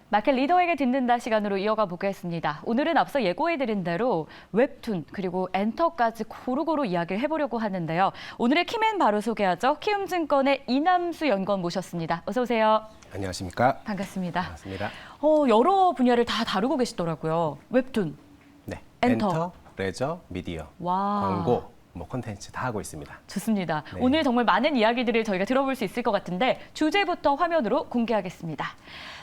마켓 리더에게 듣는다 시간으로 이어가 보겠습니다. 오늘은 앞서 예고해드린 대로 웹툰 그리고 엔터까지 고루고루 이야기를 해보려고 하는데요. 오늘의 키맨 바로 소개하죠. 키움증권의 이남수 연구원 모셨습니다. 어서 오세요. 안녕하십니까? 반갑습니다. 반갑습니다. 여러 분야를 다 다루고 계시더라고요. 웹툰, 네, 엔터, 레저, 미디어, 와. 광고, 콘텐츠 다 하고 있습니다. 좋습니다. 네. 오늘 정말 많은 이야기들을 저희가 들어볼 수 있을 것 같은데 주제부터 화면으로 공개하겠습니다.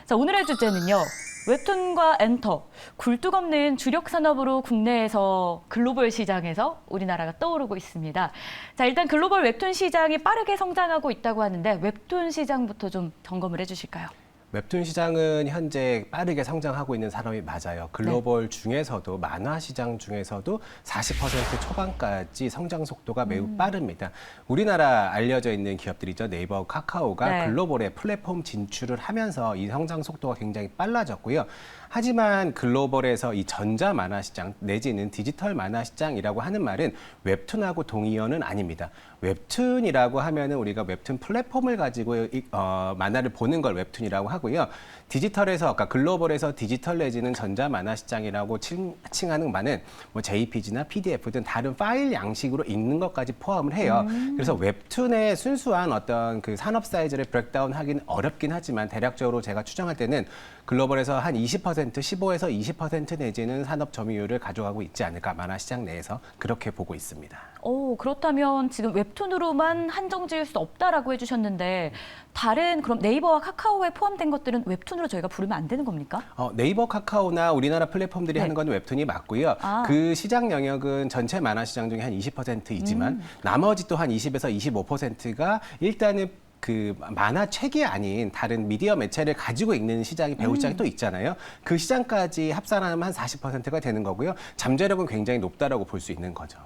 자, 오늘의 주제는요. 웹툰과 엔터, 굴뚝 없는 주력 산업으로 국내에서 글로벌 시장에서 우리나라가 떠오르고 있습니다. 자, 일단 글로벌 웹툰 시장이 빠르게 성장하고 있다고 하는데 웹툰 시장부터 좀 점검을 해주실까요? 웹툰 시장은 현재 빠르게 성장하고 있는 산업이 맞아요. 글로벌 중에서도 만화 시장 중에서도 40% 초반까지 성장 속도가 매우 빠릅니다. 우리나라 알려져 있는 기업들이죠. 네이버, 카카오가 네. 글로벌에 플랫폼 진출을 하면서 이 성장 속도가 굉장히 빨라졌고요. 하지만 글로벌에서 이 전자 만화 시장 내지는 디지털 만화 시장이라고 하는 말은 웹툰하고 동의어는 아닙니다. 웹툰이라고 하면은 우리가 웹툰 플랫폼을 가지고 만화를 보는 걸 웹툰이라고 하고요. 디지털에서 아까 글로벌에서 디지털 내지는 전자 만화 시장이라고 칭하는 바는 뭐 JPG나 PDF 등 다른 파일 양식으로 읽는 것까지 포함을 해요. 그래서 웹툰의 순수한 어떤 그 산업 사이즈를 브레이크다운 하긴 어렵긴 하지만 대략적으로 제가 추정할 때는 글로벌에서 한 20%, 15에서 20% 내지는 산업 점유율을 가져가고 있지 않을까 만화 시장 내에서 그렇게 보고 있습니다. 그렇다면 지금 웹툰으로만 한정 지을 수 없다라고 해주셨는데 다른 그럼 네이버와 카카오에 포함된 것들은 웹툰으로 저희가 부르면 안 되는 겁니까? 네이버, 카카오나 우리나라 플랫폼들이 네. 하는 건 웹툰이 맞고요. 그 시장 영역은 전체 만화 시장 중에 한 20%이지만 나머지 또 한 20에서 25%가 일단은 그 만화책이 아닌 다른 미디어 매체를 가지고 읽는 시장이 배우 시장이 또 있잖아요. 그 시장까지 합산하면 한 40%가 되는 거고요. 잠재력은 굉장히 높다라고 볼 수 있는 거죠.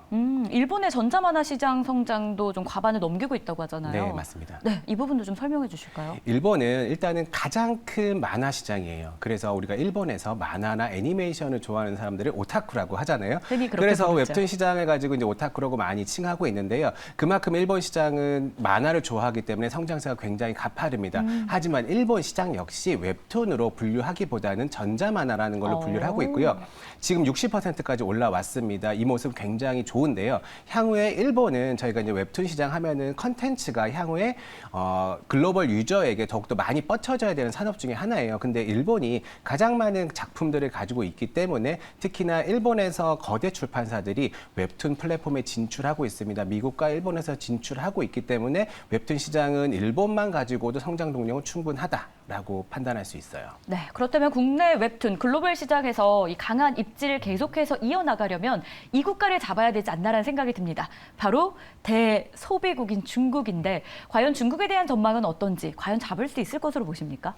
일본의 전자만화 시장 성장도 좀 과반을 넘기고 있다고 하잖아요. 네, 맞습니다. 네, 이 부분도 좀 설명해 주실까요? 일본은 일단은 가장 큰 만화 시장이에요. 그래서 우리가 일본에서 만화나 애니메이션을 좋아하는 사람들을 오타쿠라고 하잖아요. 흔히 그렇게 그래서 부르죠. 웹툰 시장을 가지고 이제 오타쿠라고 많이 칭하고 있는데요. 그만큼 일본 시장은 만화를 좋아하기 때문에 성장세가 굉장히 가파릅니다. 하지만 일본 시장 역시 웹툰으로 분류하기보다는 전자만화라는 걸로 분류를 하고 있고요. 지금 60%까지 올라왔습니다. 이 모습 굉장히 좋은데요. 향후에 일본은 저희가 이제 웹툰 시장 하면은 컨텐츠가 향후에 글로벌 유저에게 더욱더 많이 뻗쳐져야 되는 산업 중에 하나예요. 근데 일본이 가장 많은 작품들을 가지고 있기 때문에 특히나 일본에서 거대 출판사들이 웹툰 플랫폼에 진출하고 있습니다. 미국과 일본에서 진출하고 있기 때문에 웹툰 시장은 일본만 가지고도 성장 동력은 충분하다라고 판단할 수 있어요. 네, 그렇다면 국내 웹툰 글로벌 시장에서 이 강한 입지를 계속해서 이어나가려면 이 국가를 잡아야 되지 않나라는 생각이 듭니다. 바로 대소비국인 중국인데 과연 중국에 대한 전망은 어떤지 과연 잡을 수 있을 것으로 보십니까?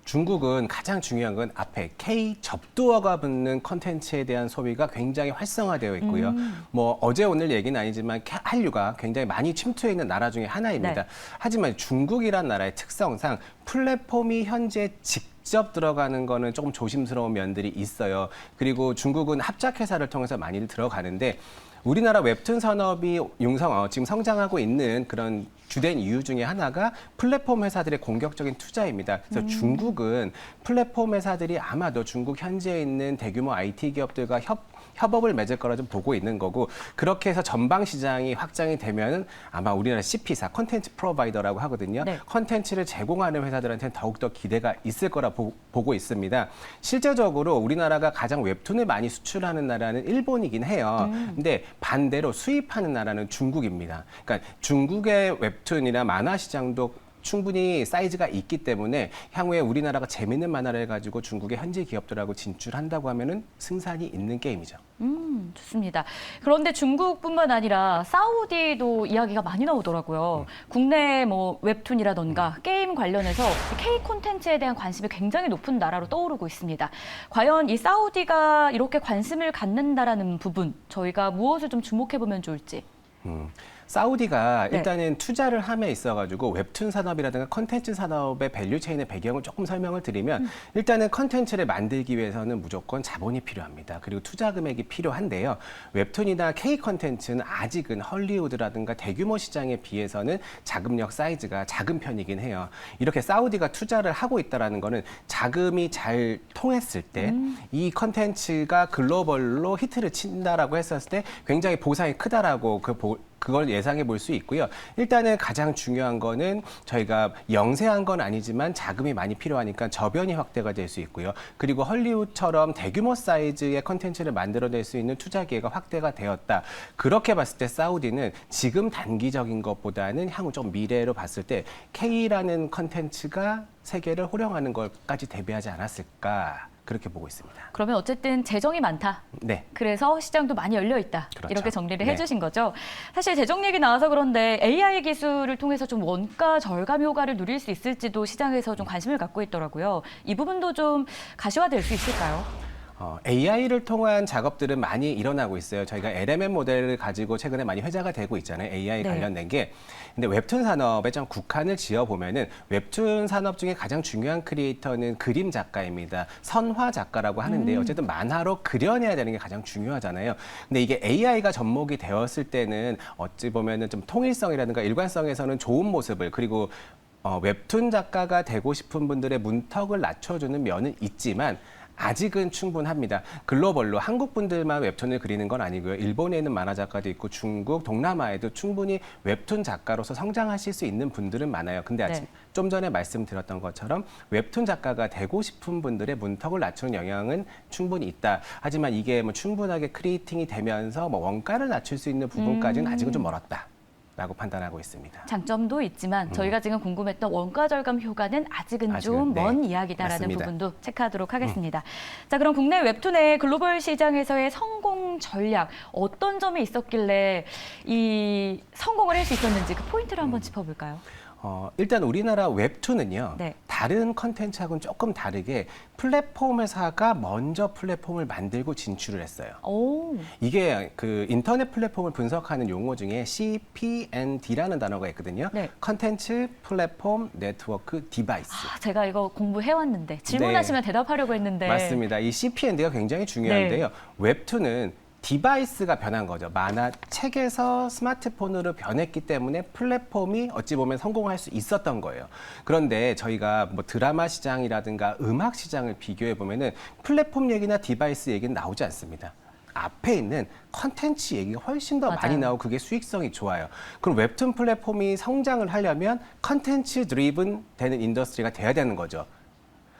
중국은 가장 중요한 건 앞에 K 접두어가 붙는 컨텐츠에 대한 소비가 굉장히 활성화되어 있고요. 뭐 어제 오늘 얘기는 아니지만 한류가 굉장히 많이 침투해 있는 나라 중에 하나입니다. 네. 하지만 중국이란 나라의 특성상 플랫폼이 현재 직접 들어가는 거는 조금 조심스러운 면들이 있어요. 그리고 중국은 합작회사를 통해서 많이 들어가는데 우리나라 웹툰 산업이 지금 성장하고 있는 그런 주된 이유 중에 하나가 플랫폼 회사들의 공격적인 투자입니다. 그래서 중국은 플랫폼 회사들이 아마도 중국 현지에 있는 대규모 IT 기업들과 협업을 맺을 거라 좀 보고 있는 거고 그렇게 해서 전방 시장이 확장이 되면은 아마 우리나라 CP사, 컨텐츠 프로바이더라고 하거든요. 네. 컨텐츠를 제공하는 회사들한테는 더욱더 기대가 있을 거라 보고 있습니다. 실제적으로 우리나라가 가장 웹툰을 많이 수출하는 나라는 일본이긴 해요. 근데 반대로 수입하는 나라는 중국입니다. 그러니까 중국의 웹툰이나 만화 시장도 충분히 사이즈가 있기 때문에 향후에 우리나라가 재밌는 만화를 가지고 중국의 현지 기업들하고 진출한다고 하면은 승산이 있는 게임이죠. 좋습니다. 그런데 중국뿐만 아니라 사우디도 이야기가 많이 나오더라고요. 국내 뭐 웹툰이라던가 게임 관련해서 K 콘텐츠에 대한 관심이 굉장히 높은 나라로 떠오르고 있습니다. 과연 이 사우디가 이렇게 관심을 갖는다라는 부분 저희가 무엇을 좀 주목해 보면 좋을지. 사우디가 네. 일단은 투자를 함에 있어가지고 웹툰 산업이라든가 컨텐츠 산업의 밸류체인의 배경을 조금 설명을 드리면 일단은 컨텐츠를 만들기 위해서는 무조건 자본이 필요합니다. 그리고 투자 금액이 필요한데요. 웹툰이나 K 컨텐츠는 아직은 헐리우드라든가 대규모 시장에 비해서는 자금력 사이즈가 작은 편이긴 해요. 이렇게 사우디가 투자를 하고 있다는 거는 자금이 잘 통했을 때 이 컨텐츠가 글로벌로 히트를 친다라고 했었을 때 굉장히 보상이 크다라고 그걸 예상해 볼 수 있고요. 일단은 가장 중요한 거는 저희가 영세한 건 아니지만 자금이 많이 필요하니까 저변이 확대가 될 수 있고요. 그리고 헐리우드처럼 대규모 사이즈의 컨텐츠를 만들어낼 수 있는 투자 기회가 확대가 되었다. 그렇게 봤을 때 사우디는 지금 단기적인 것보다는 향후 좀 미래로 봤을 때 K라는 컨텐츠가 세계를 호령하는 것까지 대비하지 않았을까. 그렇게 보고 있습니다. 그러면 어쨌든 재정이 많다. 네. 그래서 시장도 많이 열려 있다. 그렇죠. 이렇게 정리를 네. 해주신 거죠. 사실 재정 얘기 나와서 그런데 AI 기술을 통해서 좀 원가 절감 효과를 누릴 수 있을지도 시장에서 좀 관심을 갖고 있더라고요. 이 부분도 좀 가시화될 수 있을까요? AI를 통한 작업들은 많이 일어나고 있어요. 저희가 LMM 모델을 가지고 최근에 많이 회자가 되고 있잖아요. AI 네. 관련된 게. 근데 웹툰 산업에 좀 국한을 지어보면은 웹툰 산업 중에 가장 중요한 크리에이터는 그림 작가입니다. 선화 작가라고 하는데요. 어쨌든 만화로 그려내야 되는 게 가장 중요하잖아요. 근데 이게 AI가 접목이 되었을 때는 어찌 보면은 좀 통일성이라든가 일관성에서는 좋은 모습을 그리고 웹툰 작가가 되고 싶은 분들의 문턱을 낮춰주는 면은 있지만 아직은 충분합니다. 글로벌로 한국 분들만 웹툰을 그리는 건 아니고요. 일본에 있는 만화 작가도 있고 중국, 동남아에도 충분히 웹툰 작가로서 성장하실 수 있는 분들은 많아요. 근데 아직 네. 좀 전에 말씀드렸던 것처럼 웹툰 작가가 되고 싶은 분들의 문턱을 낮추는 영향은 충분히 있다. 하지만 이게 뭐 충분하게 크리에이팅이 되면서 뭐 원가를 낮출 수 있는 부분까지는 아직은 좀 멀었다. 라고 판단하고 있습니다. 장점도 있지만 저희가 지금 궁금했던 원가 절감 효과는 아직은 좀 네. 먼 이야기다라는 맞습니다. 부분도 체크하도록 하겠습니다. 자, 그럼 국내 웹툰의 글로벌 시장에서의 성공 전략 어떤 점이 있었길래 이 성공을 할 수 있었는지 그 포인트를 한번 짚어볼까요? 일단 우리나라 웹툰은요. 네. 다른 컨텐츠하고는 조금 다르게 플랫폼 회사가 먼저 플랫폼을 만들고 진출을 했어요. 오, 이게 그 인터넷 플랫폼을 분석하는 용어 중에 CPND라는 단어가 있거든요. 네. 컨텐츠, 플랫폼, 네트워크, 디바이스. 제가 이거 공부해왔는데 질문하시면 대답하려고 했는데. 맞습니다. 이 CPND가 굉장히 중요한데요. 웹툰은 디바이스가 변한 거죠. 만화 책에서 스마트폰으로 변했기 때문에 플랫폼이 어찌 보면 성공할 수 있었던 거예요. 그런데 저희가 뭐 드라마 시장이라든가 음악 시장을 비교해 보면은 플랫폼 얘기나 디바이스 얘기는 나오지 않습니다. 앞에 있는 컨텐츠 얘기가 훨씬 더 많이 맞아요. 나오고 그게 수익성이 좋아요. 그럼 웹툰 플랫폼이 성장을 하려면 컨텐츠 드리븐 되는 인더스트리가 돼야 되는 거죠.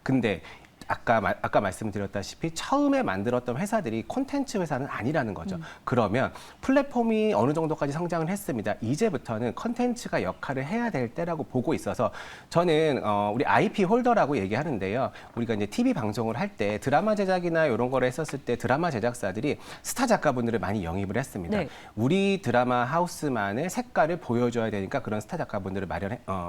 근데 아까 말씀드렸다시피 처음에 만들었던 회사들이 콘텐츠 회사는 아니라는 거죠. 그러면 플랫폼이 어느 정도까지 성장을 했습니다. 이제부터는 콘텐츠가 역할을 해야 될 때라고 보고 있어서 저는 우리 IP 홀더라고 얘기하는데요. 우리가 이제 TV 방송을 할 때 드라마 제작이나 이런 거를 했었을 때 드라마 제작사들이 스타 작가분들을 많이 영입을 했습니다. 네. 우리 드라마 하우스만의 색깔을 보여줘야 되니까 그런 스타 작가분들을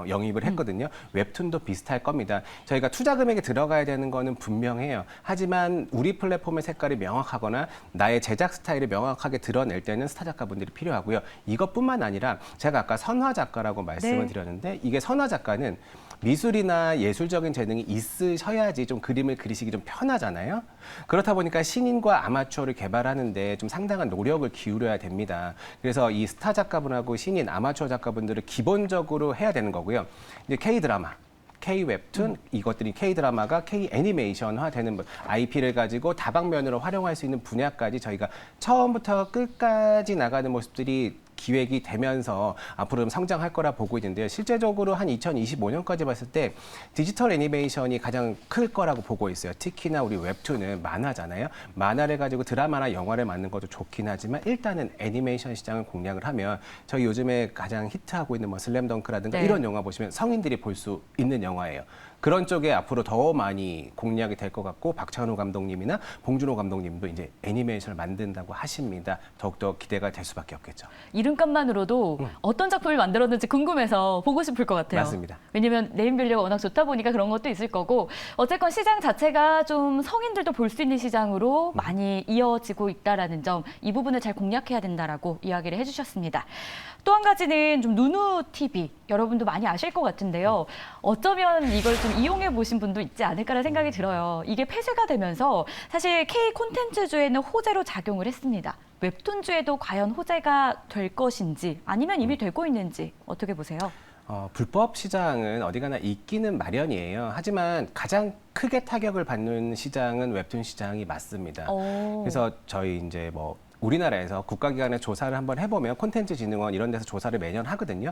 영입을 했거든요. 웹툰도 비슷할 겁니다. 저희가 투자 금액이 들어가야 되는 거는 분명해요. 하지만 우리 플랫폼의 색깔이 명확하거나 나의 제작 스타일을 명확하게 드러낼 때는 스타 작가분들이 필요하고요. 이것뿐만 아니라 제가 아까 선화 작가라고 말씀을 드렸는데 이게 선화 작가는 미술이나 예술적인 재능이 있으셔야지 좀 그림을 그리시기 좀 편하잖아요. 그렇다 보니까 신인과 아마추어를 개발하는데 좀 상당한 노력을 기울여야 됩니다. 그래서 이 스타 작가분하고 신인, 아마추어 작가분들을 기본적으로 해야 되는 거고요. 이제 K-드라마. K-웹툰, 이것들이 K-드라마가 K-애니메이션화 되는 IP를 가지고 다방면으로 활용할 수 있는 분야까지 저희가 처음부터 끝까지 나가는 모습들이 기획이 되면서 앞으로 좀 성장할 거라 보고 있는데요. 실제적으로 한 2025년까지 봤을 때 디지털 애니메이션이 가장 클 거라고 보고 있어요. 특히나 우리 웹툰은 만화잖아요. 만화를 가지고 드라마나 영화를 만든 것도 좋긴 하지만 일단은 애니메이션 시장을 공략을 하면 저희 요즘에 가장 히트하고 있는 뭐 슬램덩크라든가 네. 이런 영화 보시면 성인들이 볼 수 있는 영화예요. 그런 쪽에 앞으로 더 많이 공략이 될 것 같고 박찬호 감독님이나 봉준호 감독님도 이제 애니메이션을 만든다고 하십니다. 더욱더 기대가 될 수밖에 없겠죠. 이름값만으로도 어떤 작품을 만들었는지 궁금해서 보고 싶을 것 같아요. 맞습니다. 왜냐면 네임밸류가 워낙 좋다 보니까 그런 것도 있을 거고 어쨌건 시장 자체가 좀 성인들도 볼 수 있는 시장으로 많이 이어지고 있다라는 점 이 부분을 잘 공략해야 된다라고 이야기를 해주셨습니다. 또 한 가지는 좀 누누 TV 여러분도 많이 아실 것 같은데요. 어쩌면 이걸 좀 이용해 보신 분도 있지 않을까라는 생각이 들어요. 이게 폐쇄가 되면서 사실 K 콘텐츠주에는 호재로 작용을 했습니다. 웹툰주에도 과연 호재가 될 것인지 아니면 이미 되고 있는지 어떻게 보세요? 불법 시장은 어디 가나 있기는 마련이에요. 하지만 가장 크게 타격을 받는 시장은 웹툰 시장이 맞습니다. 그래서 저희 이제 뭐 우리나라에서 국가기관의 조사를 한번 해보면 콘텐츠진흥원 이런 데서 조사를 매년 하거든요.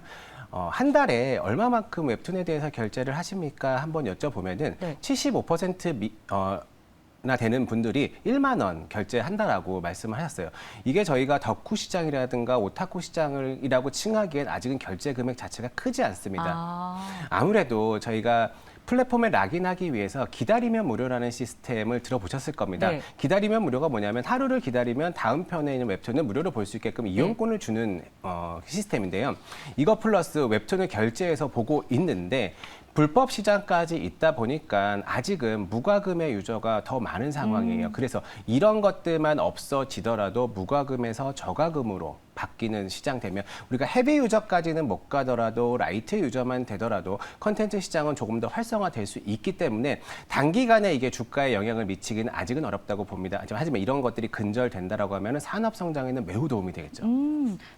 한 달에 얼마만큼 웹툰에 대해서 결제를 하십니까? 한번 여쭤보면은 네. 75% 나 되는 분들이 1만 원 결제한다라고 말씀을 하셨어요. 이게 저희가 덕후 시장이라든가 오타쿠 시장이라고 칭하기엔 아직은 결제 금액 자체가 크지 않습니다. 아무래도 저희가 플랫폼에 락인하기 위해서 기다리면 무료라는 시스템을 들어보셨을 겁니다. 네. 기다리면 무료가 뭐냐면 하루를 기다리면 다음 편에 있는 웹툰을 무료로 볼 수 있게끔 이용권을 주는 시스템인데요. 이거 플러스 웹툰을 결제해서 보고 있는데 불법 시장까지 있다 보니까 아직은 무과금의 유저가 더 많은 상황이에요. 그래서 이런 것들만 없어지더라도 무과금에서 저과금으로 바뀌는 시장 되면 우리가 헤비 유저까지는 못 가더라도 라이트 유저만 되더라도 컨텐츠 시장은 조금 더 활성화될 수 있기 때문에 단기간에 이게 주가에 영향을 미치기는 아직은 어렵다고 봅니다. 하지만 이런 것들이 근절된다라고 하면 산업 성장에는 매우 도움이 되겠죠.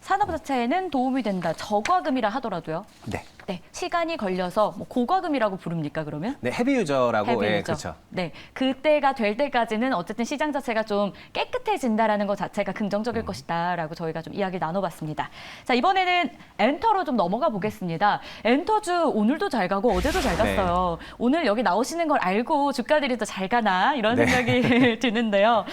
산업 자체에는 도움이 된다. 저과금이라 하더라도요. 네. 네, 시간이 걸려서 뭐 고과금이라고 부릅니까 그러면? 네, 헤비 유저라고 헤비 예, 유저. 그렇죠. 네, 그때가 될 때까지는 어쨌든 시장 자체가 좀 깨끗해진다라는 것 자체가 긍정적일 것이다라고 저희가 좀 이야기를 나눠봤습니다. 자, 이번에는 엔터로 좀 넘어가 보겠습니다. 엔터주 오늘도 잘 가고 어제도 잘 갔어요. 오늘 여기 나오시는 걸 알고 주가들이 더 잘 가나 이런 네. 생각이 드는데요.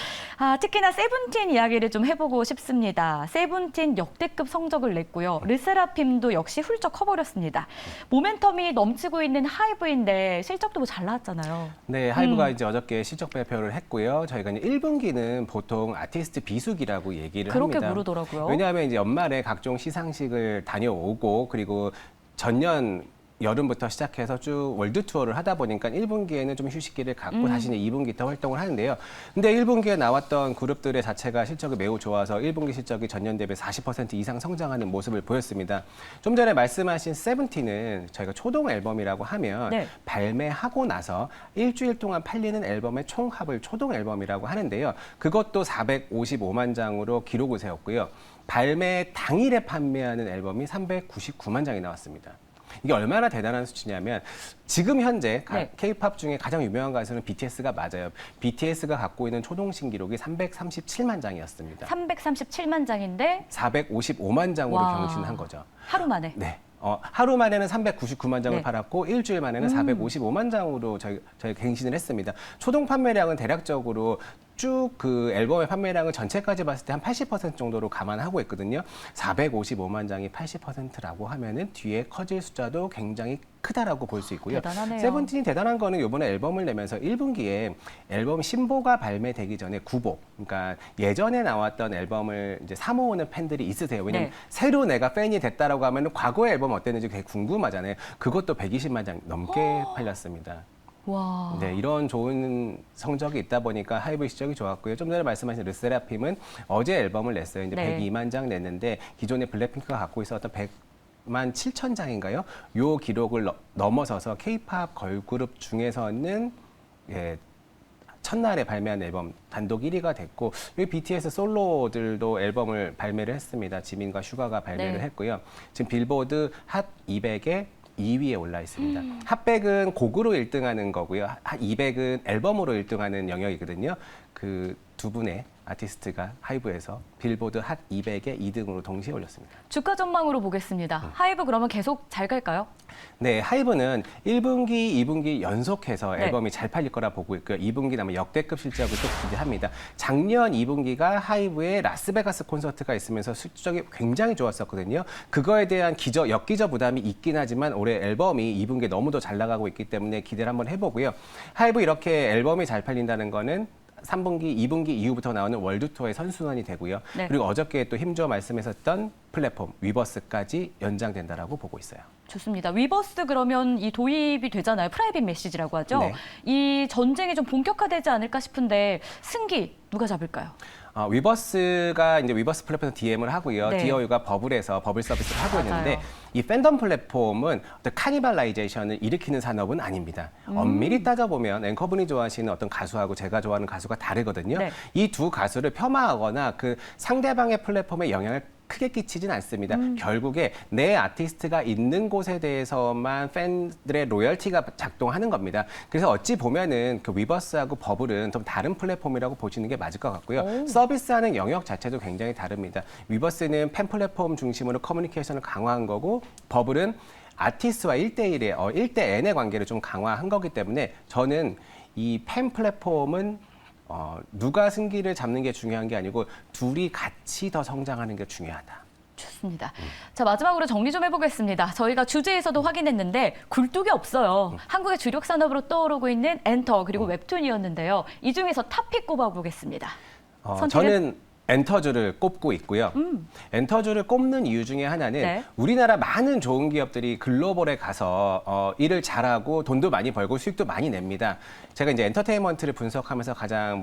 특히나 세븐틴 이야기를 좀 해보고 싶습니다. 세븐틴 역대급 성적을 냈고요. 르세라핌도 역시 훌쩍 커버렸습니다. 모멘텀이 넘치고 있는 하이브인데 실적도 뭐 잘 나왔잖아요. 네, 하이브가 이제 어저께 실적 발표를 했고요. 저희가 이제 1분기는 보통 아티스트 비수기라고 얘기를 그렇게 합니다. 부르더라고요. 왜냐하면 이제 연말에 각종 시상식을 다녀오고 그리고 전년 여름부터 시작해서 쭉 월드 투어를 하다 보니까 1분기에는 좀 휴식기를 갖고 다시는 2분기 때 활동을 하는데요. 근데 1분기에 나왔던 그룹들의 자체가 실적이 매우 좋아서 1분기 실적이 전년 대비 40% 이상 성장하는 모습을 보였습니다. 좀 전에 말씀하신 세븐틴은 저희가 초동 앨범이라고 하면 네. 발매하고 나서 일주일 동안 팔리는 앨범의 총합을 초동 앨범이라고 하는데요. 그것도 455만 장으로 기록을 세웠고요. 발매 당일에 판매하는 앨범이 399만 장이 나왔습니다. 이게 얼마나 대단한 수치냐면 지금 현재 네. K-팝 중에 가장 유명한 가수는 BTS가 맞아요. BTS가 갖고 있는 초동신 기록이 337만 장이었습니다. 337만 장인데 455만 장으로 와. 경신한 거죠. 하루 만에. 네. 하루 만에는 399만 장을 네. 팔았고 일주일 만에는 455만 장으로 저희 갱신을 했습니다. 초동 판매량은 대략적으로 쭉 그 앨범의 판매량을 전체까지 봤을 때 한 80% 정도로 감안하고 있거든요. 455만 장이 80%라고 하면은 뒤에 커질 숫자도 굉장히 크다라고 볼 수 있고요. 대단하네요. 세븐틴이 대단한 거는 이번에 앨범을 내면서 1분기에 앨범 신보가 발매되기 전에 구보, 그러니까 예전에 나왔던 앨범을 이제 사모으는 팬들이 있으세요. 왜냐면 네. 새로 내가 팬이 됐다라고 하면 과거의 앨범 어땠는지 되게 궁금하잖아요. 그것도 120만 장 넘게 팔렸습니다. 와. 네, 이런 좋은 성적이 있다 보니까 하이브 실적이 좋았고요. 좀 전에 말씀하신 르세라핌은 어제 앨범을 냈어요. 이제 네. 102만 장 냈는데 기존의 블랙핑크가 갖고 있었던 100만 7천 장인가요? 요 기록을 넘어서서 K-팝 걸그룹 중에서는 첫날에 발매한 앨범 단독 1위가 됐고 여기 BTS 솔로들도 앨범을 발매를 했습니다. 지민과 슈가가 발매를 네. 했고요. 지금 빌보드 핫 200에 2위에 올라 있습니다. 핫백은 곡으로 1등하는 거고요. 핫 200은 앨범으로 1등하는 영역이거든요. 그 두 분의 아티스트가 하이브에서 빌보드 핫 200에 2등으로 동시에 올렸습니다. 주가 전망으로 보겠습니다. 하이브 그러면 계속 잘 갈까요? 네, 하이브는 1분기, 2분기 연속해서 네. 앨범이 잘 팔릴 거라 보고 있고요. 2분기는 아마 역대급 실적을 또 기대합니다. 작년 2분기가 하이브의 라스베가스 콘서트가 있으면서 실적이 굉장히 좋았었거든요. 그거에 대한 역기저 부담이 있긴 하지만 올해 앨범이 2분기에 너무도 잘 나가고 있기 때문에 기대를 한번 해보고요. 하이브 이렇게 앨범이 잘 팔린다는 거는 3분기, 2분기 이후부터 나오는 월드 투어의 선순환이 되고요. 네. 그리고 어저께 또 힘주어 말씀하셨던 플랫폼 위버스까지 연장된다라고 보고 있어요. 좋습니다. 위버스 그러면 이 도입이 되잖아요. 프라이빗 메시지라고 하죠. 네. 이 전쟁이 좀 본격화되지 않을까 싶은데 승기 누가 잡을까요? 위버스가 이제 위버스 플랫폼에서 DM을 하고요. 네. 디어유가 버블에서 버블 서비스를 하고 맞아요. 있는데 이 팬덤 플랫폼은 어떤 카니발라이제이션을 일으키는 산업은 아닙니다. 엄밀히 따져보면 앵커분이 좋아하시는 어떤 가수하고 제가 좋아하는 가수가 다르거든요. 네. 이 두 가수를 폄하하거나 그 상대방의 플랫폼에 영향을 크게 끼치진 않습니다. 결국에 내 아티스트가 있는 곳에 대해서만 팬들의 로열티가 작동하는 겁니다. 그래서 어찌 보면은 그 위버스하고 버블은 좀 다른 플랫폼이라고 보시는 게 맞을 것 같고요. 오. 서비스하는 영역 자체도 굉장히 다릅니다. 위버스는 팬 플랫폼 중심으로 커뮤니케이션을 강화한 거고 버블은 아티스트와 1대1의 1대 N의 관계를 좀 강화한 거기 때문에 저는 이 팬 플랫폼은 누가 승기를 잡는 게 중요한 게 아니고 둘이 같이 더 성장하는 게 중요하다. 좋습니다. 자, 마지막으로 정리 좀 해보겠습니다. 저희가 주제에서도 확인했는데 굴뚝이 없어요. 한국의 주력 산업으로 떠오르고 있는 엔터 그리고 웹툰이었는데요. 이 중에서 탑픽 꼽아보겠습니다. 선택은? 저는 엔터주를 꼽고 있고요. 엔터주를 꼽는 이유 중에 하나는 네. 우리나라 많은 좋은 기업들이 글로벌에 가서 일을 잘하고 돈도 많이 벌고 수익도 많이 냅니다. 제가 이제 엔터테인먼트를 분석하면서 가장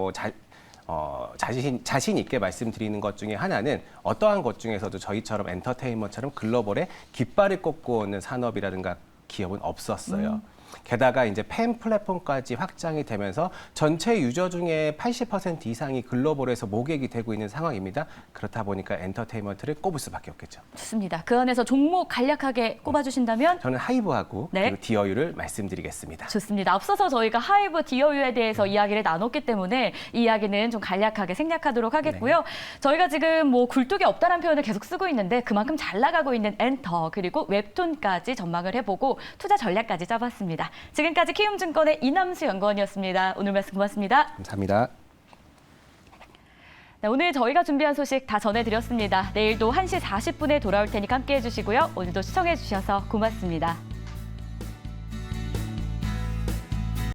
자신 있게 말씀드리는 것 중에 하나는 어떠한 것 중에서도 저희처럼 엔터테인먼트처럼 글로벌에 깃발을 꽂고 오는 산업이라든가 기업은 없었어요. 게다가 이제 팬 플랫폼까지 확장이 되면서 전체 유저 중에 80% 이상이 글로벌에서 모객이 되고 있는 상황입니다. 그렇다 보니까 엔터테인먼트를 꼽을 수밖에 없겠죠. 좋습니다. 그 안에서 종목 간략하게 꼽아주신다면? 저는 하이브하고 네. 그리고 디어유를 말씀드리겠습니다. 좋습니다. 앞서서 저희가 하이브 디어유에 대해서 이야기를 나눴기 때문에 이 이야기는 좀 간략하게 생략하도록 하겠고요. 네. 저희가 지금 뭐 굴뚝이 없다는 표현을 계속 쓰고 있는데 그만큼 잘 나가고 있는 엔터 그리고 웹툰까지 전망을 해보고 투자 전략까지 짜봤습니다. 지금까지 키움증권의 이남수 연구원이었습니다. 오늘 말씀 고맙습니다. 감사합니다. 네, 오늘 저희가 준비한 소식 다 전해드렸습니다. 내일도 1시 40분에 돌아올 테니까 함께해 주시고요. 오늘도 시청해 주셔서 고맙습니다.